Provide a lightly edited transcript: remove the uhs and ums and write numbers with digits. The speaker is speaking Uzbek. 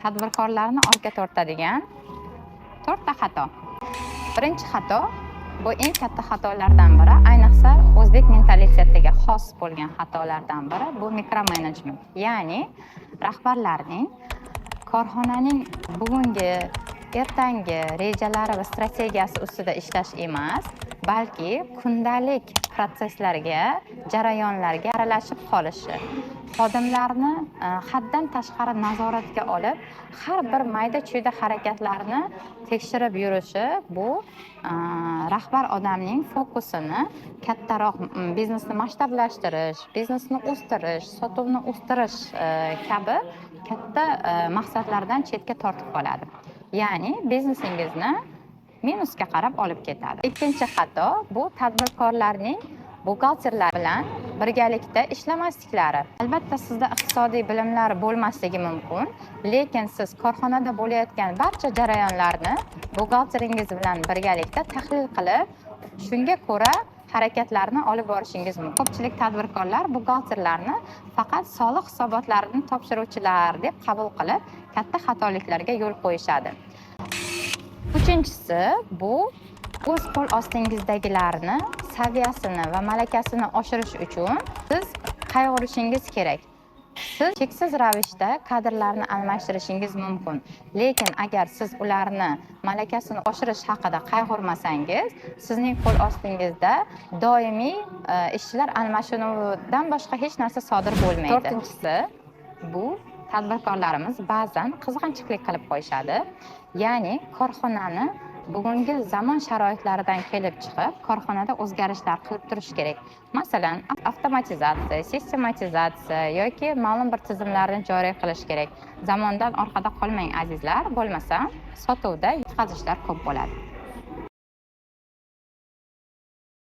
tadbirkorlarni ortga tortadigan 4 ta xato. Birinchi xato, bu eng katta xatolardan biri, ayniqsa o'zbek mentalitetiga xos bo'lgan xatolardan biri bu mikromenejment. Ya'ni rahbarlarning korxonaning bugungi, ertangi rejalari va strategiyasi ustida ishlash emas, balki kundalik proseslarga, jarayonlarga aralashib qolishi, xodimlarni haddan tashqari nazoratga olib, har bir mayda-chuyda harakatlarni tekshirib yurishi bu rahbar odamning fokusini kattaroq biznesni masshtablashtirish, biznesni o'stirish, sotuvni o'stirish kabi katta maqsadlardan chetga tortib qoladi. Ya'ni biznesingizni minusga qarab olib ketadi. Ikkinchi xato bu tadbirkorlarning buxgalterlar bilan birgalikda ishlamasliklari. Albatta sizda iqtisodiy bilimlar bo'lmasligi mumkin, lekin siz korxonada bo'layotgan barcha jarayonlarni buxgalteringiz bilan birgalikda tahlil qilib, shunga ko'ra harakatlarni olib borishingiz mumkin. Ko'pchilik tadbirkorlar buxgalterlarni faqat soliq hisobotlarini topshiruvchilar deb qabul qilib, katta xatoliklarga yo'l qo'yishadi. Uchinchisi bu o'z qo'l ostingizdagilarni saviyasini va malakasini oshirish uchun siz qayg'urishingiz kerak. Siz cheksiz ravishda kadrlarni almashtirishingiz mumkin, lekin agar siz ularni malakasini oshirish haqida qayg'urmasangiz, sizning qo'l ostingizda doimiy ishchilar almashinuvidan boshqa hech narsa sodir bo'lmaydi. To'rtinchisi, bu tadbirkorlarimiz ba'zan qizg'anchiqlik qilib qo'yishadi. Ya'ni korxonani bugungi zamon sharoitlaridan kelib chiqib, korxonada o'zgarishlar qilib turish kerak. Masalan, avtomatizatsiya, sistematizatsiya yoki ma'lum bir tizimlarni joriy qilish kerak. Zamondan orqada qolmang azizlar, bo'lmasa sotuvda yutqazishlar ko'p bo'ladi.